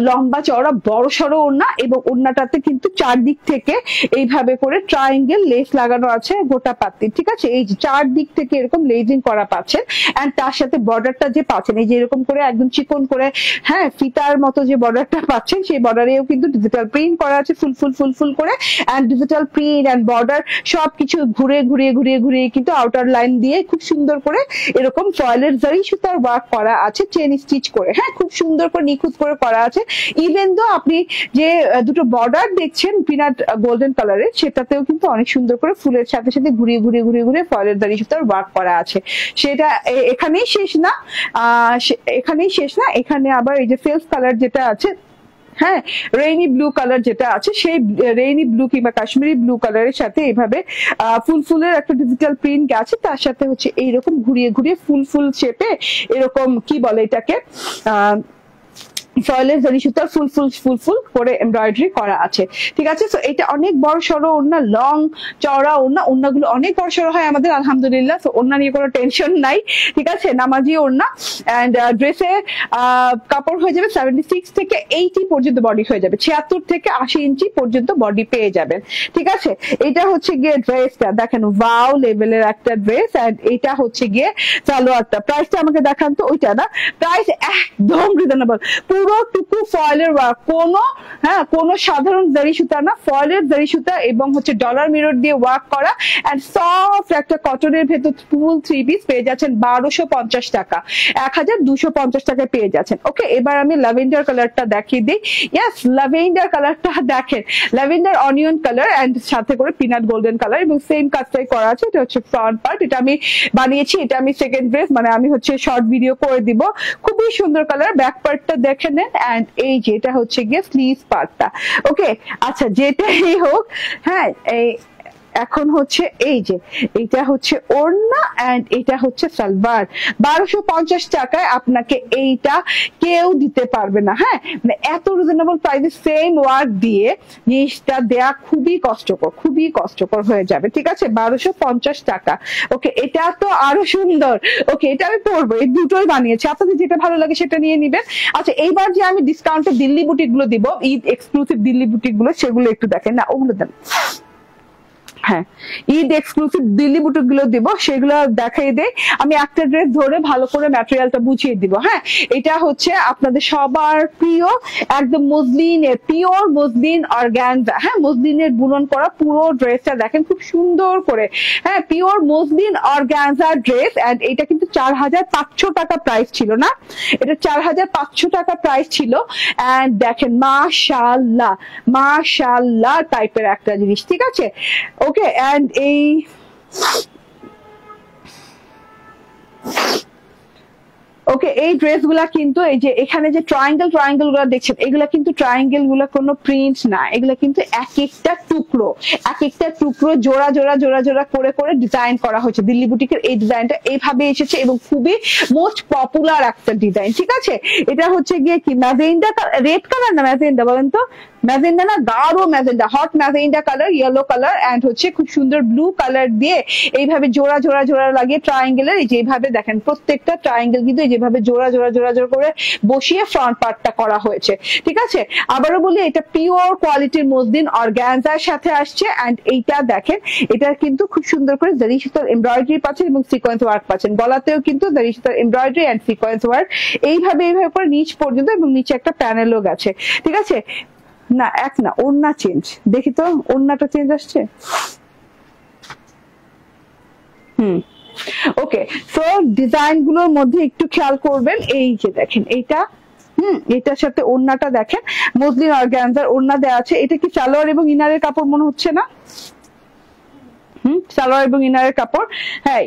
লম্বা চওড়া বড় সড়ো ওড়না, এবং ওড়নাটাতে কিন্তু চারদিক থেকে এইভাবে করে ট্রায়াঙ্গেল লেস লাগানো আছে গোটা পাত্তি, ঠিক আছে। এই যে চারদিক থেকে এরকম লেজিং করা পাচ্ছেন, এন্ড তার সাথে বর্ডারটা যে পাচ্ছেন এই যে এরকম করে একদম চিকন করে, হ্যাঁ, ফিতার মতো যে বর্ডারটা পাচ্ছেন সেই বর্ডারেও কিন্তু ডিজিটাল প্রিন্ট করা আছে ফুল করে, and digital print and border সবকিছু ঘুরিয়ে কিন্তু আউটার লাইন দিয়ে খুব সুন্দর করে এরকম ফয়েলের জরি সুতার ওয়ার্ক করা আছে, চেন স্টিচ করে, হ্যাঁ, খুব সুন্দর করে নিখুঁত করে করা আছে। ইভেন তো আপনি যে দুটো বর্ডার দেখছেন পিনাট গোল্ডেন কালারের, সেটাতেও কিন্তু অনেক সুন্দর করে ফুলের সাথে সাথে ঘুরিয়ে ফয়েলের দড়ি সুতার ওয়ার্ক করা আছে। সেটা এখানেই শেষ না, এখানে আবার এই যে সেলফ কালার যেটা আছে, হ্যাঁ, রেইনি ব্লু কালার যেটা আছে, সেই রেইনি ব্লু কিংবা কাশ্মীরি ব্লু কালারের সাথে এইভাবে ফুলের একটা ডিজিটাল প্রিন্ট আছে, তার সাথে হচ্ছে এইরকম ঘুরিয়ে ফুল শেপে এরকম কি বলে এটাকে ফয়েলের জারি সুতার ফুল করে এমব্রয়ডারি করা আছে, ঠিক আছে। তো এটা অনেক বড় সড়ো ওড়না, লং চওড়া ওড়না, ওড়নাগুলো অনেক বড় সড়ো হয় আমাদের আলহামদুলিল্লাহ। তো ওড়না নিয়ে কোনো টেনশন নাই, ঠিক আছে, নামাজি ওড়না। অ্যান্ড ড্রেসে কাপড় হয়ে যাবে 76 থেকে 80 পর্যন্ত বডি হয়ে যাবে, 76 থেকে 80 ইঞ্চি পর্যন্ত বডি পেয়ে যাবেন, ঠিক আছে। এটা হচ্ছে গিয়ে ড্রেসটা দেখেন, ওয়াও লেভেলের একটা ড্রেস। অ্যান্ড এটা হচ্ছে গিয়ে সালোয়ারটা। প্রাইসটা আমাকে দেখান তো, ওইটা না, প্রাইস একদম রিজনেবল, পুরোটুকু ফয়েলের ওয়ার্ক, কোনো সাধারণ জারি সুতা না, ফয়েলের জারি সুতা এবং হচ্ছে ডলার মিরর দিয়ে ওয়ার্ক করা। এন্ড সফট একটা কটনের ভেতর ফুল 3 পিস পেয়ে যাচ্ছেন 1250 টাকা, 1250 টাকায় পেয়ে যাচ্ছেন। ওকে, এবার আমি ল্যাভেন্ডার কালারটা দেখিয়ে দিই। ইয়েস, ল্যাভেন্ডার কালারটা দেখেন, ল্যাভেন্ডার অনিয়ন কালার এন্ড সাথে করে পিনাট গোল্ডেন কালার এবং সেম কাজটাই করা আছে। এটা হচ্ছে ফ্রন্ট পার্ট, এটা আমি বানিয়েছি, এটা আমি সেকেন্ড ড্রেস, মানে আমি হচ্ছে শর্ট ভিডিও করে দিব। খুবই সুন্দর কালার। ব্যাক পার্টটা দেখে নেন। এন্ড এই যে এটা হচ্ছে গিয়ে স্লিভ পার্টটা। ওকে, আচ্ছা, যেটাই হোক, হ্যাঁ, এই এখন হচ্ছে এই যে এটা হচ্ছে ওড়না এন্ড এটা হচ্ছে সালোয়ার। 1250 টাকায় আপনাকে এইটা কেউ দিতে পারবে না। হ্যাঁ, মানে এত রিজনেবল প্রাইসে সেম ওয়ার্ক দিয়ে জিনিসটা দেয়া খুবই কষ্টকর হয়ে যাবে, ঠিক আছে। 1250 টাকা। ওকে, এটা তো আরো সুন্দর। ওকে, এটা আমি পরবো, এই দুটোই বানিয়েছি, আপনাদের যেটা ভালো লাগে সেটা নিয়ে নিবেন। আচ্ছা, এইবার যে আমি ডিসকাউন্টে দিল্লি বুটিক গুলো দিব, ঈদ এক্সক্লুসিভ দিল্লি বুটিক গুলো, সেগুলো একটু দেখেন না, ওগুলো দেন। হ্যাঁ, ঈদ এক্সক্লুসিভ দিল্লি বুটিক গুলো দিব, সেগুলো দেখাই দেই। আমি একটা ড্রেস ধরে ভালো করে ম্যাটেরিয়ালটা বুঝিয়ে দিব। হ্যাঁ, এটা হচ্ছে আপনাদের সবার প্রিয় একদম মসলিনের, পিওর মসলিন অর্গানজা। হ্যাঁ, মসলিনের বুনন করা পুরো ড্রেসটা দেখেন খুব সুন্দর করে। হ্যাঁ, pure muslin organza dress. And এটা কিন্তু 4500 টাকা প্রাইস ছিল না, এটা 4500 টাকা প্রাইস ছিল। এন্ড দেখেন মাশাআল্লাহ টাইপের একটা জিনিস, ঠিক আছে। ওকে, এন্ড এই ওকে, এই ড্রেসগুলা কিন্তু এই যে এখানে যে ট্রায়াঙ্গেল গুলো দেখছেন, এগুলা কিন্তু ট্রায়াঙ্গেল গুলো কোনো প্রিন্ট না, এগুলা কিন্তু এক একটা টুকরো জোড়া করে ডিজাইন করা হয়েছে। দিল্লি বুটিকের এই ডিজাইনটা এইভাবে এসেছে এবং খুবই মোস্ট পপুলার একটা ডিজাইন, ঠিক আছে। এটা হচ্ছে গিয়ে কি ম্যাজেন্ডা, রেড কালার না ম্যাজেন্ডা, বলেন তো? ম্যাজেন্ডা না, গাঢ় magenta, hot magenta colour, yellow colour and হচ্ছে খুব সুন্দর ব্লু কালার দিয়ে এইভাবে জোড়া লাগিয়ে ট্রায়াঙ্গেলের এই যেভাবে দেখেন, প্রত্যেকটা ট্রায়াঙ্গেল কিন্তু যেভাবে জোড়া করে বসিয়ে ফ্রন্ট পার্টটা করা হয়েছে, ঠিক আছে। আবারও বলি, এটা পিওর কোয়ালিটির মসলিন অর্গানজার সাথে আসছে। এন্ড এইটা দেখেন, এটা কিন্তু খুব সুন্দর করে জারি সুতার এমব্রয়ডারি পাচ্ছেন এবং সিকোয়েন্স ওয়ার্ক পাচ্ছেন। গলাতেও কিন্তু জারি সুতার এমব্রয়ডারি এন্ড সিকোয়েন্স ওয়ার্ক এইভাবে করে নিচ পর্যন্ত, এবং নিচে একটা প্যানেলও গেছে, ঠিক আছে। না, ওড়না চেঞ্জ, দেখি তো ওড়নাটা চেঞ্জ আসছে। ওকে, সো ডিজাইন গুলোর মধ্যে একটু খেয়াল করবেন। এই যে দেখেন এইটা, এটার সাথে ওড়নাটা দেখেন, মসলিন অর্গানজার ওড়না দেওয়া আছে। এটা কি সালোয়ার এবং ইনারের কাপড় মনে হচ্ছে না? সালোয়ার এবং ইনারের কাপড়, হ্যাঁ,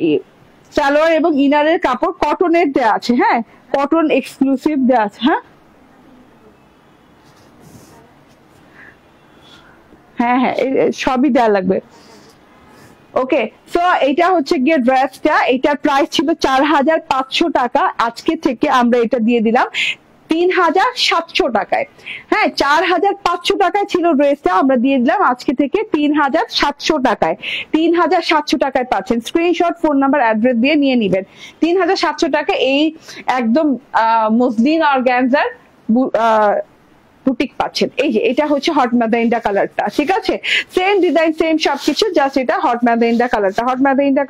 সালোয়ার এবং ইনারের কাপড় কটনের দেওয়া আছে। হ্যাঁ, কটন এক্সক্লুসিভ দেওয়া আছে। হ্যাঁ, সবই দেওয়া লাগবে। ওকে, সো এটা হচ্ছে গিয়ে ড্রেসটা, এটার প্রাইস ছিল 4500 টাকা, আজকে থেকে আমরা এটা দিয়ে দিলাম 3700 টাকায়। হ্যাঁ, 4500 টাকায় ছিল ড্রেসটা, আমরা দিয়ে দিলাম আজকে থেকে 3700 টাকায়। 3700 টাকায় পাচ্ছেন। স্ক্রিনশট, ফোন নাম্বার, অ্যাড্রেস দিয়ে নিয়ে নিবেন। 3700 টাকা এই একদম মসলিন অর্গানজার বুটিক পাচ্ছেন। এই যে এটা হচ্ছে হট ম্যাজেন্ডা কালারটা, ঠিক আছে। সেম ডিজাইন, সেম সবকিছু, জাস্ট এটা হট ম্যাজেন্ডা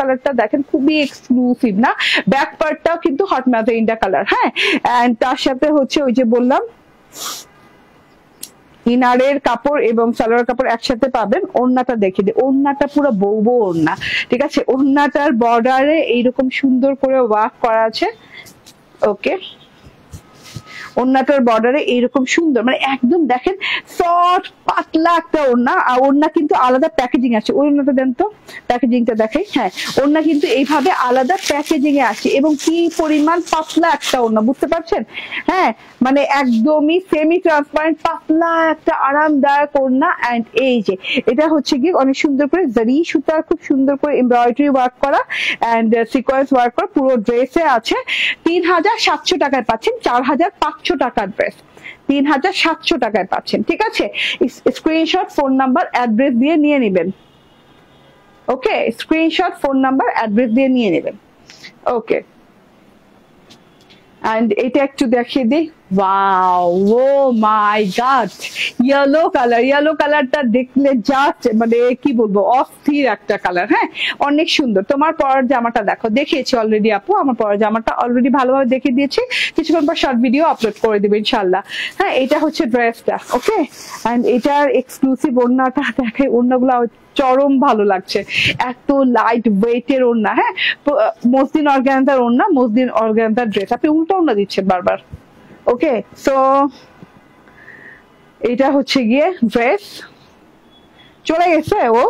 কালারটা দেখেন খুবই এক্সক্লুসিভ না। ব্যাক পার্টটাও কিন্তু হট ম্যাজেন্ডা কালার। হ্যাঁ, এন্ড তার সাথে হচ্ছে ওই যে বললাম ইনারের কাপড় এবং সালোয়ার কাপড় একসাথে পাবেন। ওড়নাটা দেখে দিই, ওড়নাটা পুরো বউ ওড়না, ঠিক আছে। ওড়নাটার বর্ডারে এইরকম সুন্দর করে ওয়ার্ক করা আছে। ওকে, ওড়নাটার বর্ডারে এইরকম সুন্দর, মানে একদম দেখেন সফট পাতলা একটা ওড়না। আর ওড়না কিন্তু আলাদা প্যাকেজিং আছে। ওই ওড়নাটা দেন তো, প্যাকেজিংটা দেখাই। হ্যাঁ, ওড়না কিন্তু এইভাবে আলাদা প্যাকেজিং এ আছে এবং কি পরিমাণ পাতলা একটা ওড়না, বুঝতে পারছেন? হ্যাঁ, মানে একদমই সেমি ট্রান্সপারেন্ট পাতলা একটা আরামদায়ক ওড়না। এন্ড এই যে এটা হচ্ছে কি অনেক সুন্দর করে জারি সুতার খুব সুন্দর করে এমব্রয়ডারি ওয়ার্ক করা এন্ড সিকোয়েন্স ওয়ার্ক করা পুরো ড্রেসে আছে। 3700 টাকায় পাচ্ছেন 4500 টাকার ড্রেস 3700 টাকায় পাচ্ছেন। ঠিক আছে, স্ক্রিনশট, ফোন নাম্বার, অ্যাড্রেস দিয়ে নিয়ে নেবেন। ওকে, স্ক্রিনশট, ফোন নাম্বার, অ্যাড্রেস দিয়ে নিয়ে নেবেন। ওকে, এন্ড এটা একটু দেখিয়ে দিই। ওয়াও, ও মাই গড, ইয়েলো কালার। ইয়েলো কালারটা দেখলে জাস্ট মানে কি বলবো, অস্থির একটা কালার। হ্যাঁ, অনেক সুন্দর। তোমার পরার জামাটা দেখো, দেখিয়েছি অলরেডি আপু, আমার পরার জামাটা অলরেডি ভালোভাবে দেখিয়ে দিয়েছি। কিছুক্ষণ পর শর্ট ভিডিও আপলোড করে দেবে ইনশাল্লাহ। হ্যাঁ, এটা হচ্ছে ড্রেসটা। ওকে, এন্ড এটার এক্সক্লুসিভ ওড়নাটা দেখে, ওড়নাগুলো চরম ভালো লাগছে, এত লাইট ওয়েটের ওড়না। হ্যাঁ, মসলিন অর্গানজার ওড়না, মসলিন অর্গানজার ড্রেস। আপনি উল্টো ওড়না দিচ্ছেন বারবার। ওকে, সো এটা হচ্ছে গিয়ে ড্রেস। চলে গেছে ও,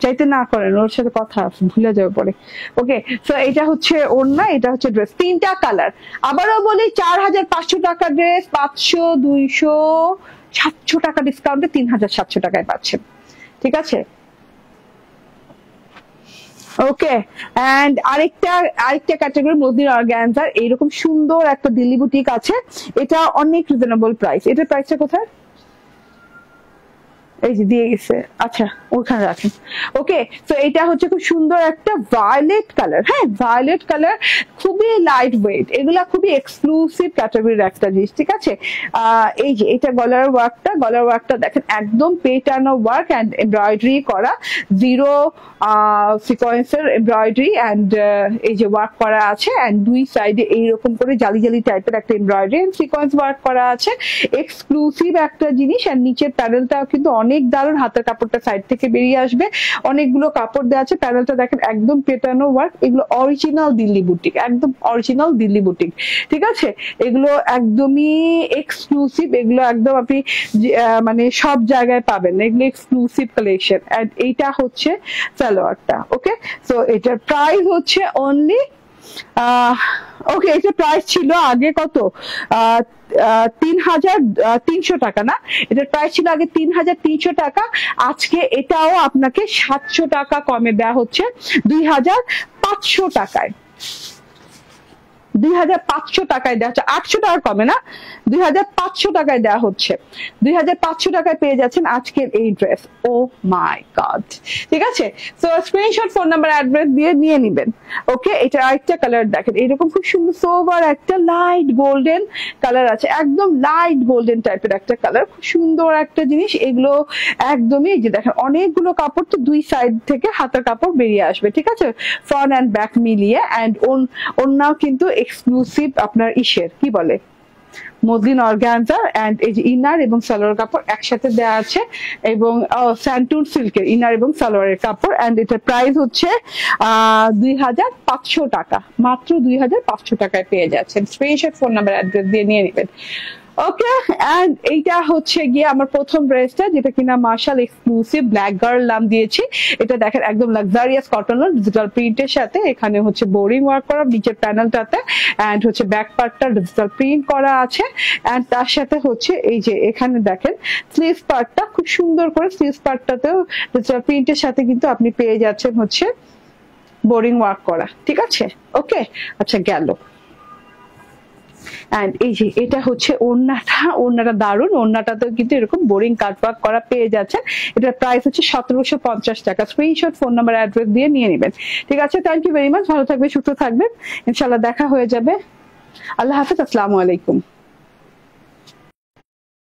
চাইতে না করেন, ওর সাথে কথা ভুলে যাবে পরে। ওকে, সো এটা হচ্ছে ওড়না, এটা হচ্ছে ড্রেস। 3টা কালার। আবারও বলি, 4500 টাকা ড্রেস 500, 200, 700 টাকা ডিসকাউন্টে 3700 টাকায় পাচ্ছেন। ঠিক আছে, ওকে। এন্ড আরেকটা ক্যাটাগরি মসলিন অর্গানজার এইরকম সুন্দর একটা দিল্লি বুটিক আছে। এটা অনেক রিজনেবল প্রাইস। এটার প্রাইসটা কোথায়? এই যে দিয়ে গেছে, আচ্ছা ওখানে রাখেন। ওকে, তো এটা হচ্ছে খুব সুন্দর একটা ভায়োলেট কালার। হ্যাঁ, ভায়োলেট কালার, খুবই লাইট ওয়েট। এগুলা খুবই এক্সক্লুসিভ ক্যাটাগরির একটা জিনিস। ঠিক আছে, এই যে এটা গলার ওয়ার্কটা দেখেন, একদম পেটানো ওয়ার্ক এন্ড এমব্রয়ডারি করা, জিরো সিকোয়েন্সের এমব্রয়ডারি এন্ড এই যে ওয়ার্ক করা আছে। এন্ড দুই সাইডে এইরকম করে জালি জালি টাইপের একটা এমব্রয়ডারি এন্ড সিকোয়েন্স ওয়ার্ক করা আছে। এক্সক্লুসিভ একটা জিনিস। এন্ড নিচের প্যানেলটাও কিন্তু অনেক দারুণ, হাতের কাপড়টা সাইড থেকে বেরিয়ে আসবে, অনেকগুলো কাপড় দেওয়া আছে। প্যানেলটা দেখেন একদম পেটানো ওয়ার্ক। এগুলো অরিজিনাল দিল্লি বুটিক, একদম অরিজিনাল দিল্লি বুটিক। ঠিক আছে, এগুলো একদমই এক্সক্লুসিভ, এগুলো একদম আপনি মানে সব জায়গায় পাবেন, এগুলো এক্সক্লুসিভ কালেকশন। এন্ড এইটা হচ্ছে সালোয়ারটা। ওকে, সো এটার প্রাইস হচ্ছে অনলি ওকে, এটা প্রাইস ছিল আগে কত, 3300 টাকা না? এটার প্রাইস ছিল আগে 3300 টাকা। আজকে এটাও আপনাকে 700 টাকা কমে দেওয়া হচ্ছে 2500 টাকায়। 2500 টাকায় দেওয়া হচ্ছে, 800 টাকা কমে না, 2500 টাকায় দেওয়া হচ্ছে। 2500 টাকায় পেয়ে যাচ্ছেন আজকের এই ড্রেস। ও মাই গড। ঠিক আছে, so screenshot, phone number, address দিয়ে নিয়ে নিবেন। ওকে, এটা আরেকটা কালার দেখেন, এরকম খুব সুন্দর সোভার একটা লাইট গোল্ডেন কালার আছে, একদম লাইট গোল্ডেন টাইপের একটা কালার, খুব সুন্দর একটা জিনিস। এগুলো একদমই, এই যে দেখেন অনেকগুলো কাপড়, তো দুই সাইড থেকে হাতের কাপড় বেরিয়ে আসবে। ঠিক আছে, ফ্রন্ট অ্যান্ড ব্যাক মিলিয়ে। অ্যান্ড ওনাও কিন্তু এক্সক্লুসিভ আপনার ইসের কি বলে, মসলিন অর্গানজা। এন্ড এই যে ইনার এবং সালোয়ার কাপড় একসাথে দেওয়া আছে, এবং স্যান্টুন সিল্কের ইনার এবং সালোয়ারের কাপড়। এন্ড এটার প্রাইস হচ্ছে 2500 টাকা, মাত্র 2500 টাকায় পেয়ে যাচ্ছেন। স্ক্রিনশট, ফোন নাম্বার, অ্যাড্রেস দিয়ে নিয়ে নেবেন। ওকে, এন্ড এইটা হচ্ছে গিয়ে আমার প্রথম ড্রেসটা, যেটা কিনা মার্শাল এক্সক্লুসিভ ব্ল্যাক গার্ল নাম দিয়েছি। এটা দেখেন একদম লাক্সারিয়াস কটন ডিজিটাল প্রিন্টের সাথে, এখানে হচ্ছে বোরিং ওয়ার্ক করা নিচের প্যানেলটাতে, এন্ড হচ্ছে ব্যাক পার্টটা ডিজিটাল প্রিন্ট করা আছে। এন্ড তার সাথে হচ্ছে এই যে এখানে দেখেন স্লিভ পার্টটা, খুব সুন্দর করে স্লিভ পার্টটাতেও ডিজিটাল প্রিন্টের সাথে কিন্তু আপনি পেয়ে যাচ্ছেন হচ্ছে বোরিং ওয়ার্ক করা। ঠিক আছে, ওকে, আচ্ছা গেল। এন্ড এই যে এটা হচ্ছে ওড়নাটা দারুণ। ওড়নাটাতেও কিন্তু এরকম বোরিং কাটওয়ার্ক করা পেয়ে যাচ্ছেন। এটার প্রাইস হচ্ছে 1750 টাকা। স্ক্রিনশট, ফোন নাম্বার, অ্যাড্রেস দিয়ে নিয়ে নেবেন। ঠিক আছে, থ্যাংক ইউ ভেরি মাচ। ভালো থাকবেন, সুস্থ থাকবেন, ইনশাল্লাহ দেখা হয়ে যাবে। আল্লাহ হাফেজ, আসসালামু আলাইকুম।